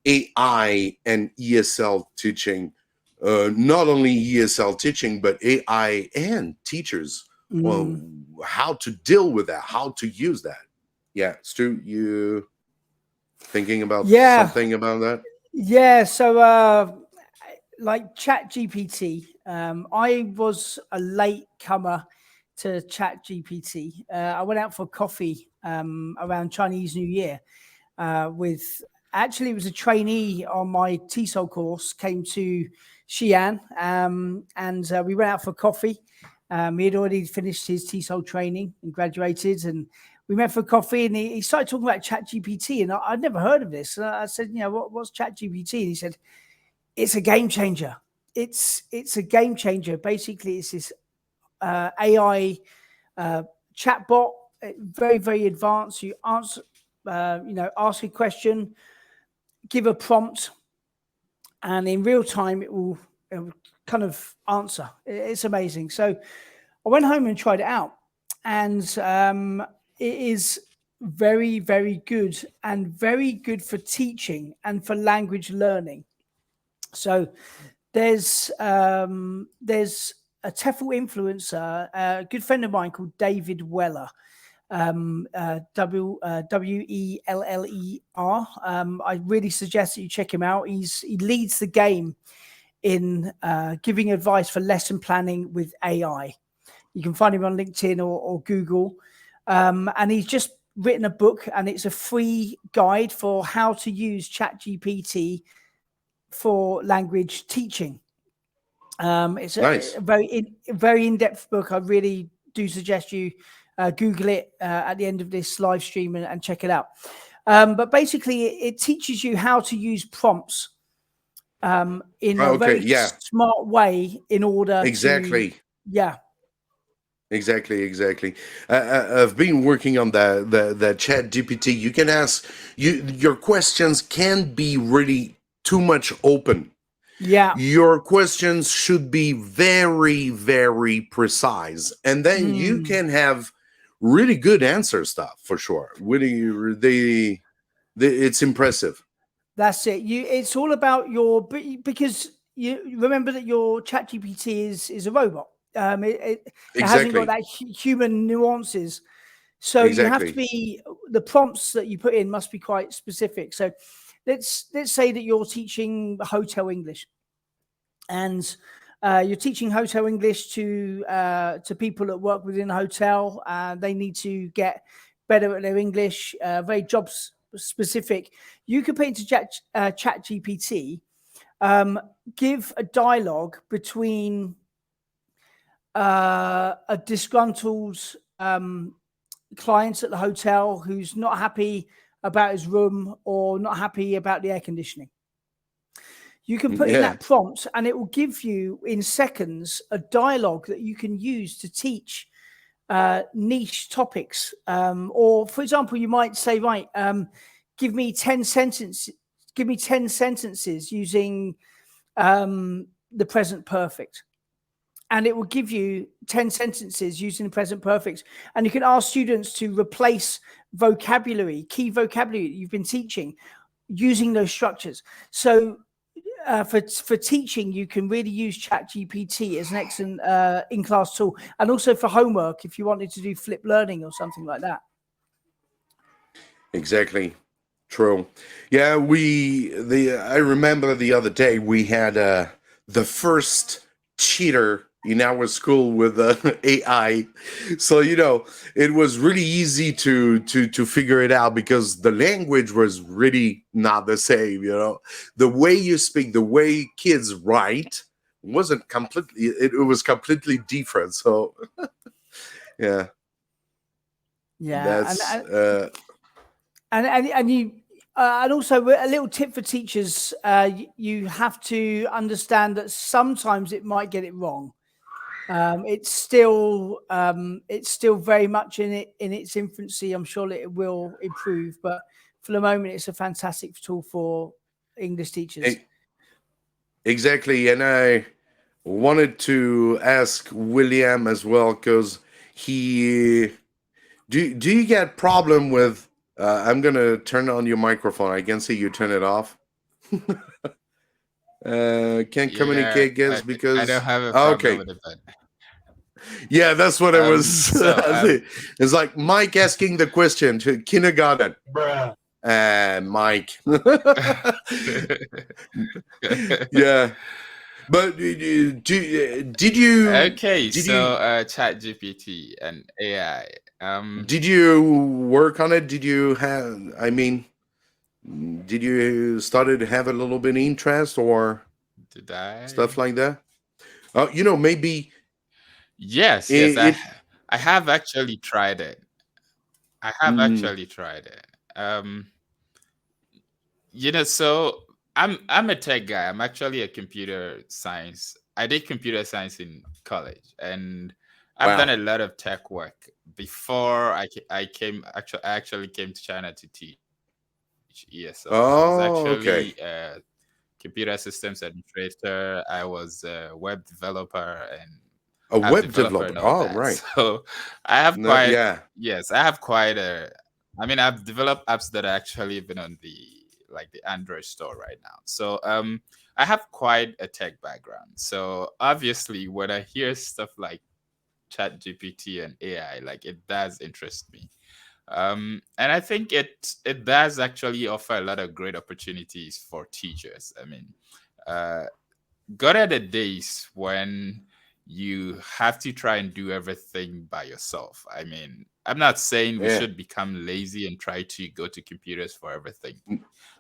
AI and ESL teaching, not only ESL teaching, but AI and teachers. Well, Mm. how to deal with that, how to use that. Yeah, Stu, you thinking about Yeah, something about that? yeah. So, like ChatGPT, I was a late comer to ChatGPT. I went out for coffee around Chinese New Year with actually it was a trainee on my TESOL course came to Xi'an and we went out for coffee. He had already finished his TESOL training and graduated, and we met for coffee. And he started talking about ChatGPT, and I'd never heard of this. And I said, you know, what's ChatGPT? And he said, it's a game changer. It's a game changer. Basically, it's this AI chatbot, very very advanced. You answer, ask a question, give a prompt, and in real time it will kind of answer. It's amazing. So I went home and tried it out, and it is very very good and very good for teaching and for language learning. So there's a TEFL influencer, a good friend of mine called David Weller, Weller. I really suggest that you check him out. He leads the game in giving advice for lesson planning with AI. You can find him on LinkedIn or Google, and he's just written a book, and it's a free guide for how to use ChatGPT for language teaching. It's Nice. a very in-depth book. I really do suggest you Google it at the end of this live stream and check it out. But basically, it teaches you how to use prompts in a Okay, very yeah, smart way in order to, exactly. yeah, Exactly. I've been working on the Chat GPT. You can ask your questions can't be really too much open. yeah, Your questions should be very precise, and then you mm, can have really good answer stuff for sure. Really, it's impressive. that's it. It's all about because you remember that your ChatGPT is a robot. It hasn't got Exactly, that human nuances. So you have to exactly. be the prompts that you put in must be quite specific. So let's say that you're teaching hotel English, and you're teaching hotel English to people that work within a hotel. They need to get better at their English, very job specific. You could put into Chat GPT, give a dialogue between a disgruntled client at the hotel who's not happy about his room or not happy about the air conditioning. You can put in Yeah. that prompt and it will give you in seconds a dialogue that you can use to teach niche topics. Or, for example, you might say, right, give me 10 sentences. Give me 10 sentences using the present perfect, and it will give you 10 sentences using the present perfect. And you can ask students to replace key vocabulary that you've been teaching using those structures. So for teaching, you can really use ChatGPT as an excellent in-class tool, and also for homework if you wanted to do flip learning or something like that. Exactly. True. Yeah, I remember the other day we had the first cheater in our school with AI. So, it was really easy to figure it out because the language was really not the same. The way you speak, the way kids write wasn't completely it was completely different. So, yeah, Yeah, that's and you and also a little tip for teachers: you have to understand that sometimes it might get it wrong. It's still very much in its infancy. I'm sure that it will improve, but for the moment, it's a fantastic tool for English teachers. e- exactly. And I wanted to ask William as well because he do you get problem with I'm gonna turn on your microphone. I can see you turn it off. Can't Yeah, communicate, guess I don't because have a problem okay. with it, but Yeah, that's what it was. so It's like Mike asking the question to kindergarten. Mike. Yeah, but okay, did so you Chat GPT and AI. did you work on it? Did you have? I mean, did you started to have a little bit of interest or Did stuff I? like that? Maybe Yes, yes, it. I have actually tried it. I have Mm, actually tried it. Um, so I'm a tech guy. I'm actually a computer science. I did computer science in college, and I've done wow. a lot of tech work before I actually came to China to teach ESL. I was actually Oh, okay. computer systems administrator. I was a web developer and A app web developer and developer. all Oh, that. right. So I have No, quite yeah. yes, I have quite a I mean I've developed apps that are actually even on the Android store right now. So I have quite a tech background. So obviously when I hear stuff like Chat GPT and AI, like it does interest me. And I think it does actually offer a lot of great opportunities for teachers. I mean, uh, gone are the days when you have to try and do everything by yourself. I mean, I'm not saying we Yeah. should become lazy and try to go to computers for everything,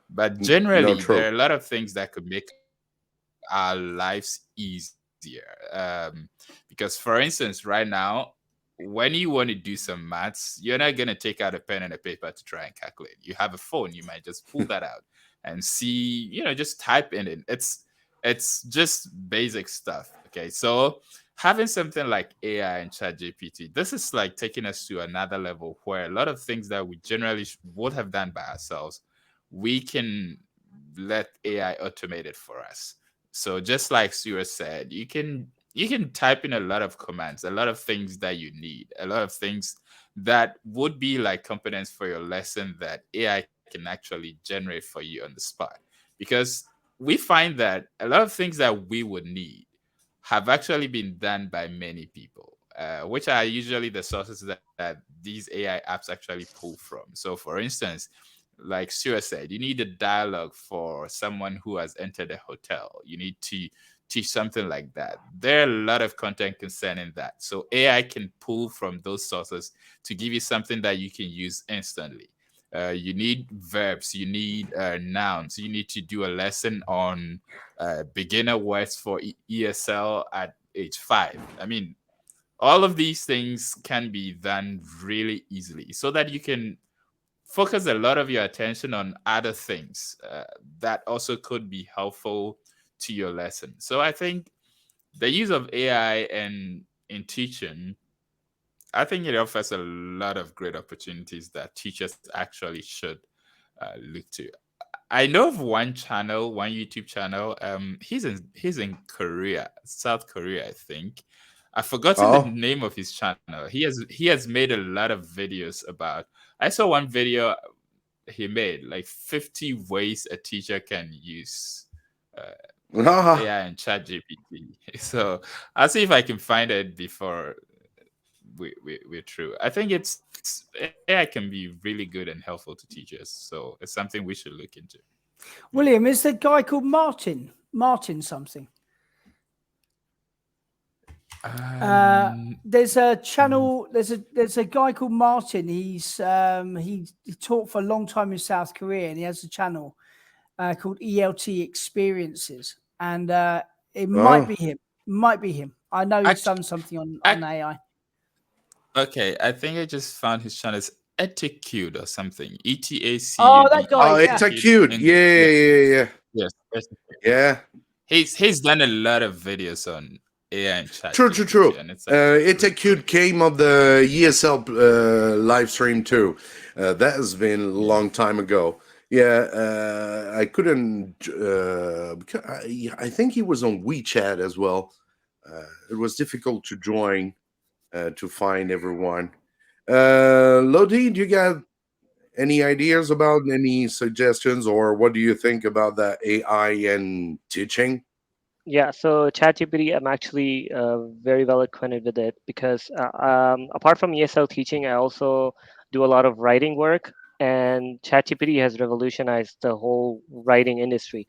but No, generally, there true. are a lot of things that could make our lives easier. Because, for instance, right now, when you want to do some maths, you're not going to take out a pen and a paper to try and calculate. You have a phone, you might just pull that out and see, just type in it. It's just basic stuff. Okay. So having something like AI and ChatGPT, this is like taking us to another level where a lot of things that we generally would have done by ourselves, we can let AI automate it for us. So just like Stuart said, you can type in a lot of commands, a lot of things that you need, a lot of things that would be like components for your lesson that AI can actually generate for you on the spot. Because we find that a lot of things that we would need have actually been done by many people, which are usually the sources that these AI apps actually pull from. So, for instance, like Stuart said, you need a dialogue for someone who has entered a hotel. You need to teach something like that. There are a lot of content concerning that. So AI can pull from those sources to give you something that you can use instantly. You need verbs, you need nouns, you need to do a lesson on beginner words for ESL at age 5. I mean, all of these things can be done really easily so that you can focus a lot of your attention on other things that also could be helpful to your lesson. So I think the use of AI and in teaching, I think it offers a lot of great opportunities that teachers actually should look to. I know of one channel, one YouTube channel. He's in Korea, South Korea, I think. I've forgotten the Oh, name of his channel. He has made a lot of videos about. I saw one video he made like 50 ways a teacher can use uh, ah, AI and Chat GPT. So I'll see if I can find it before we're through. I think AI can be really good and helpful to teachers. So it's something we should look into. Yeah. William, is the guy called Martin something? Um, There's a mm, channel. There's a guy called Martin. He taught for a long time in South Korea, and he has a channel called ELT Experiences, and it might oh, be him. Might be him. I know he's act, done something on act, AI. okay, I think I just found his channel is Etacute or something. Oh, that guy. oh, ETACUDE Yeah. it's a Etacute cute. Yeah, English. Yes, yeah, yeah, yes, Etacute. yeah. He's done a lot of videos on AI and Chat True, true, true. GPT, and it's actually It's a really cute great. came of the ESL live stream too. That has been a Yeah. long time ago. Yeah, I couldn't. I think he was on WeChat as well. It was difficult to join to find everyone. Lodi, do you got Any ideas about any suggestions, or what do you think about the AI and teaching? Yeah, so ChatGPT, I'm actually very well acquainted with it because apart from ESL teaching, I also do a lot of writing work, and ChatGPT has revolutionized the whole writing industry.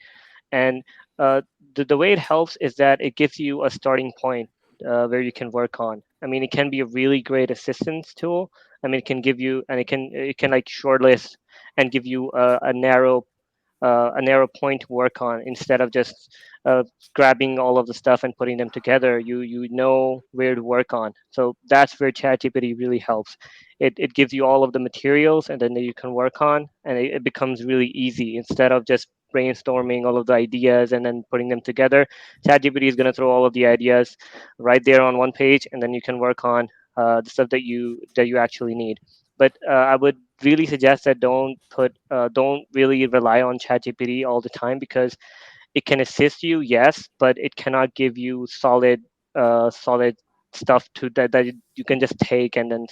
And the way it helps is that it gives you a starting point where you can work on. I mean, it can be a really great assistance tool. I mean, it can give you, and it can like shortlist and give you a narrow point to work on instead of just grabbing all of the stuff and putting them together. You know where to work on. So that's where ChatGPT really helps. It gives you all of the materials and then you can work on, and it becomes really easy instead of just brainstorming all of the ideas and then putting them together. ChatGPT is going to throw all of the ideas right there on one page, and then you can work on the stuff that you actually need. But I would really suggest that don't really rely on ChatGPT all the time, because it can assist you, yes, but it cannot give you solid stuff to that you can just take and then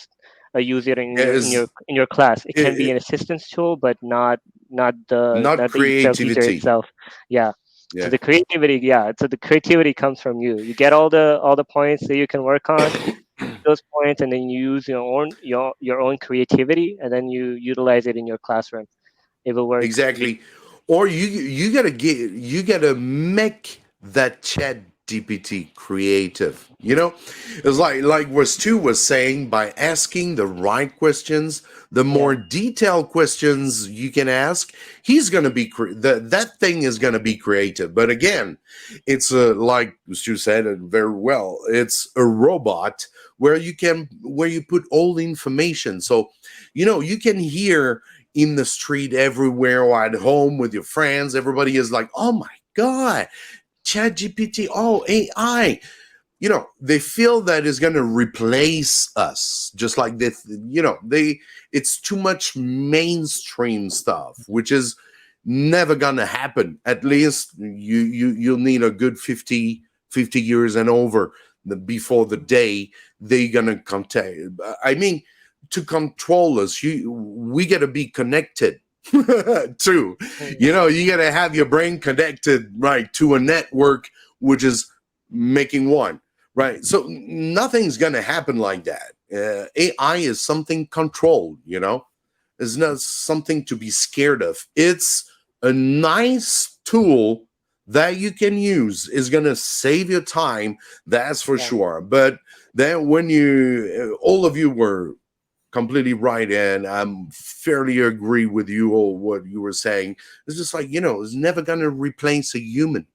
use it in your in your Is in your class. It can be it, an assistance tool, but not not the ESL teacher creativity? itself. Yeah. So Yeah. the creativity, yeah. So the creativity comes from you. You get all the points that you can work on, those points, and then you use your own creativity, and then you utilize it in your classroom. It will work really. Exactly. Or you gotta make that chat GPT creative. It's like what Stu was saying, by asking the right questions, the Yeah, more detailed questions you can ask, he's gonna be that thing is gonna be creative. But again, it's like Stu said it very well. It's a robot where you put all the information. So you can hear in the street, everywhere, or at home with your friends, everybody is like, oh my God, chat gpt, oh, AI. They feel that is going to replace us, just like this. It's too much mainstream stuff, which is never going to happen. At least you'll need a good 50 years and over before the day they're going to contact. I mean, to control us, we got to be connected too. mm, You got to have your brain connected, right, to a network, which is making one. Right. So nothing's going to happen like that. AI is something controlled, It's not something to be scared of. It's a nice tool that you can use. Is going to save your time, that's for yeah, sure. But then when all of you were completely right, and I'm fairly agree with you all what you were saying. It's just like, it's never going to replace a human,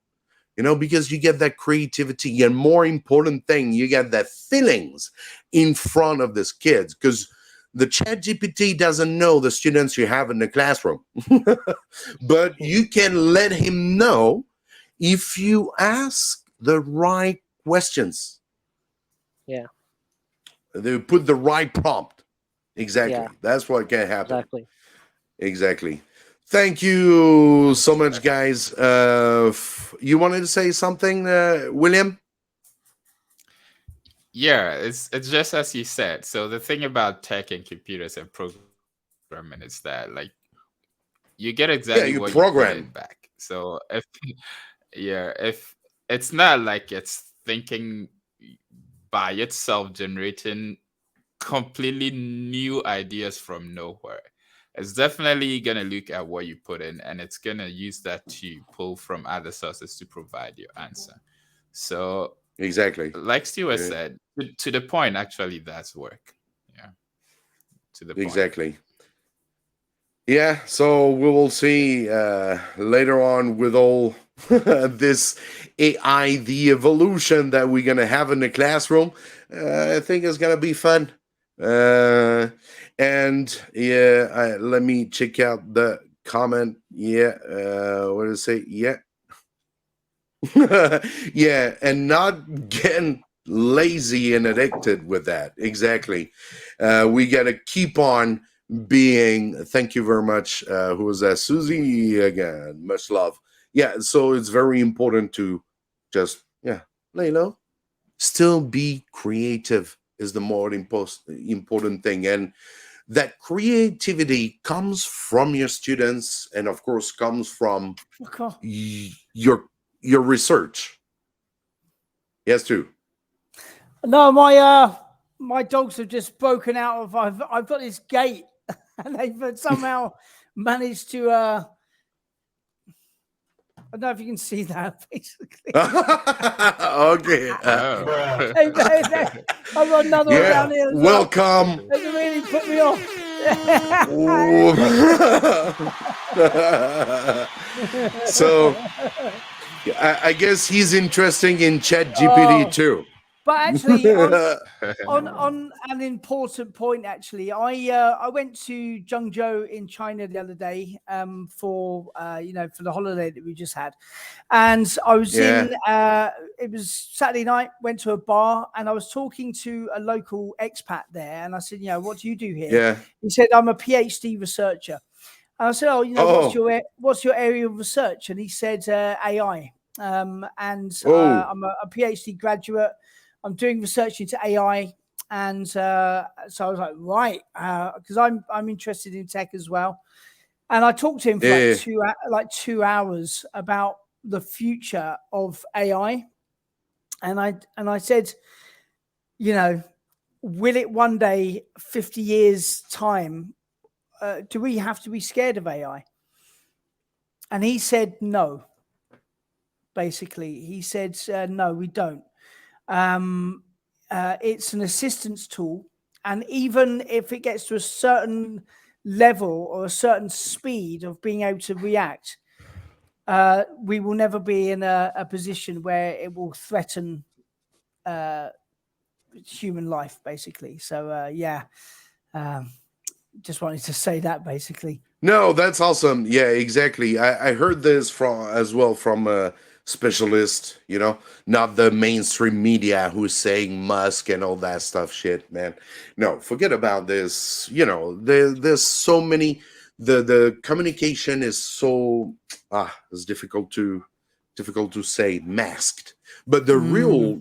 because you get that creativity, and more important thing, you get that feelings in front of these kids, because the chat GPT doesn't know the students you have in the classroom. But mm, you can let him know if you ask the right questions. yeah, They put the right prompt. yeah, Exactly, that's what can happen. exactly. Exactly. Thank you so much, Perfect. guys. You wanted to say something, William? Yeah, it's just as you said. So the thing about tech and computers and programming is that, like, you get exactly what Yeah, you you put in back. program. So if yeah, if it's not like it's thinking by itself, generating completely new ideas from nowhere. It's definitely gonna look at what you put in, and it's gonna use that to pull from other sources to provide your answer. So, Exactly. like Stewart Uh, said, to the point, actually, that's work. Yeah, to the point. exactly. Yeah, so we will see later on with all this AI, the evolution that we're going to have in the classroom. I think it's going to be fun. Uh, and yeah, let me check out the comment. Yeah, what does it say? Yeah. Yeah, and not getting lazy and addicted with that. Exactly. We got to keep on being. Thank you very much. Who was that? Susie again. Much love. Yeah, so it's very important to just, yeah, lay low. Still be creative is the more important thing. And that creativity comes from your students, and of course comes from your research. Yes, too. No, my dogs have just broken out of. I've got this gate, and they've somehow managed to. I don't know if you can see that. Basically, Okay. Oh. I've got another one down here. As Welcome. Well. They really put me off. So I guess he's interesting in ChatGPT too. But actually, on an important point, actually, I went to Zhengzhou in China the other day for for the holiday that we just had, and I was in. It was Saturday night. Went to a bar, and I was talking to a local expat there, and I said, what do you do here? Yeah. He said, I'm a PhD researcher. And I said, what's your area of research? And he said AI. I'm a PhD graduate. I'm doing research into AI, and so I was like, right, because I'm interested in tech as well. And I talked to him for like 2 hours about the future of AI, and I said, will it one day, 50 years time, do we have to be scared of AI? And he said no. Basically, he said no, we don't. It's an assistance tool, and even if it gets to a certain level or a certain speed of being able to react, we will never be in a position where it will threaten human life, basically. So just wanted to say that, basically. No, that's awesome. Yeah, exactly. I heard this from a specialist, not the mainstream media who's saying Musk and all that stuff shit, man. No, forget about this. There's so many, the communication is so it's difficult to say, masked. But the real,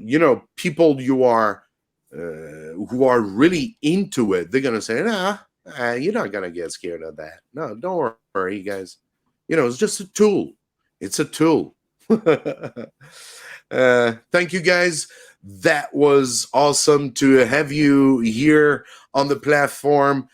people who are really into it, they're gonna say, nah, you're not gonna get scared of that. No, don't worry, guys. It's just a tool. It's a tool. Thank you, guys. That was awesome to have you here on the platform.